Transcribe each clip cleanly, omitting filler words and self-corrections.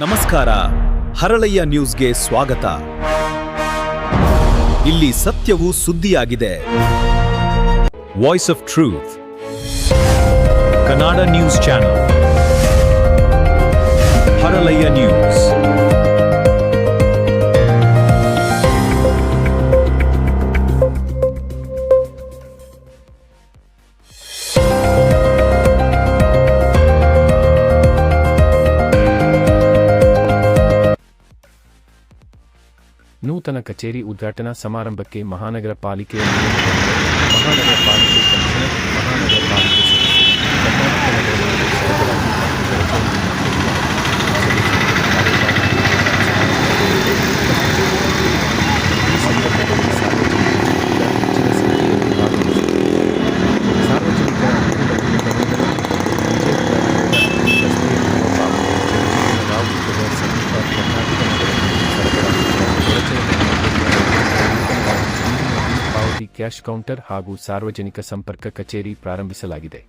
ನಮಸ್ಕಾರ, ಹರಳಯ್ಯ ನ್ಯೂಸ್ಗೆ ಸ್ವಾಗತ. ಇಲ್ಲಿ ಸತ್ಯವು ಸುದ್ದಿಯಾಗಿದೆ. Voice of truth, Kannada news channel, Haralayya news. ನೂತನ ಕಚೇರಿ ಉದ್ಘಾಟನಾ ಸಮಾರಂಭಕ್ಕೆ ಮಹಾನಗರ ಪಾಲಿಕೆಯ ಮಹಾನಗರ ಪಾಲಿಕೆ ಕಮಿಷನರ್, ಮಹಾನಗರ ಪಾಲಿಕೆ ಸದಸ್ಯರು, ಕರ್ನಾಟಕ ನಗರದಲ್ಲಿ ಸರಬರಾಜು ಈ ಸಂದರ್ಭದಲ್ಲಿ ಸಾರ್ವಜನಿಕರ ಹೆಚ್ಚಿನ ಸಂಖ್ಯೆಯಲ್ಲಿ ಭಾಗವಹಿಸಿದರು. ಸಾರ್ವಜನಿಕರ ಅನುಕೂಲವನ್ನು ಸಮೀಪ ಕರ್ನಾಟಕ ನಗರದಲ್ಲಿ ಪಾವತಿ ಕ್ಯಾಶ್ ಕೌಂಟರ್ ಹಾಗೂ ಸಾರ್ವಜನಿಕ ಸಂಪರ್ಕ ಕಚೇರಿ ಪ್ರಾರಂಭಿಸಲಾಗಿದೆ.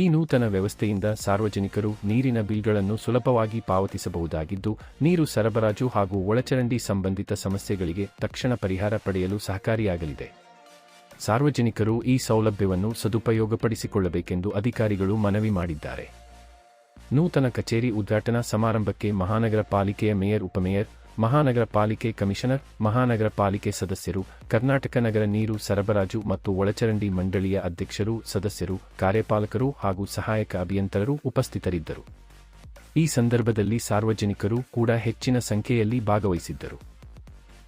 ಈ ನೂತನ ವ್ಯವಸ್ಥೆಯಿಂದ ಸಾರ್ವಜನಿಕರು ನೀರಿನ ಬಿಲ್ಗಳನ್ನು ಸುಲಭವಾಗಿ ಪಾವತಿಸಬಹುದಾಗಿದ್ದು, ನೀರು ಸರಬರಾಜು ಹಾಗೂ ಒಳಚರಂಡಿ ಸಂಬಂಧಿತ ಸಮಸ್ಯೆಗಳಿಗೆ ತಕ್ಷಣ ಪರಿಹಾರ ಪಡೆಯಲು ಸಹಕಾರಿಯಾಗಲಿದೆ. ಸಾರ್ವಜನಿಕರು ಈ ಸೌಲಭ್ಯವನ್ನು ಸದುಪಯೋಗಪಡಿಸಿಕೊಳ್ಳಬೇಕೆಂದು ಅಧಿಕಾರಿಗಳು ಮನವಿ ಮಾಡಿದ್ದಾರೆ. ನೂತನ ಕಚೇರಿ ಉದ್ಘಾಟನಾ ಸಮಾರಂಭಕ್ಕೆ ಮಹಾನಗರ ಪಾಲಿಕೆಯ ಮೇಯರ್, ಉಪಮೇಯರ್, ಮಹಾನಗರ ಪಾಲಿಕೆ ಕಮಿಷನರ್, ಮಹಾನಗರ ಪಾಲಿಕೆ ಸದಸ್ಯರು, ಕರ್ನಾಟಕ ನಗರ ನೀರು ಸರಬರಾಜು ಮತ್ತು ಒಳಚರಂಡಿ ಮಂಡಳಿಯ ಅಧ್ಯಕ್ಷರು, ಸದಸ್ಯರು, ಕಾರ್ಯಪಾಲಕರು ಹಾಗೂ ಸಹಾಯಕ ಅಭಿಯಂತರರು ಉಪಸ್ಥಿತರಿದ್ದರು. ಈ ಸಂದರ್ಭದಲ್ಲಿ ಸಾರ್ವಜನಿಕರು ಕೂಡ ಹೆಚ್ಚಿನ ಸಂಖ್ಯೆಯಲ್ಲಿ ಭಾಗವಹಿಸಿದ್ದರು.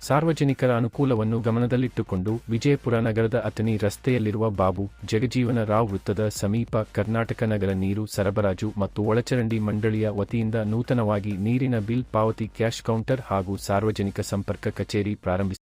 ಸಾರ್ವಜನಿಕರ ಅನುಕೂಲವನ್ನು ಗಮನದಲ್ಲಿಟ್ಟುಕೊಂಡು ವಿಜಯಪುರ ನಗರದ ಅಥಣಿ ರಸ್ತೆಯಲ್ಲಿರುವ ಬಾಬು ಜಗಜೀವನ ರಾವ್ ವೃತ್ತದ ಸಮೀಪ ಕರ್ನಾಟಕ ನಗರ ನೀರು ಸರಬರಾಜು ಮತ್ತು ಒಳಚರಂಡಿ ಮಂಡಳಿಯ ವತಿಯಿಂದ ನೂತನವಾಗಿ ನೀರಿನ ಬಿಲ್ ಪಾವತಿ ಕ್ಯಾಶ್ ಕೌಂಟರ್ ಹಾಗೂ ಸಾರ್ವಜನಿಕ ಸಂಪರ್ಕ ಕಚೇರಿ ಪ್ರಾರಂಭಿಸಲಾಗಿದೆ.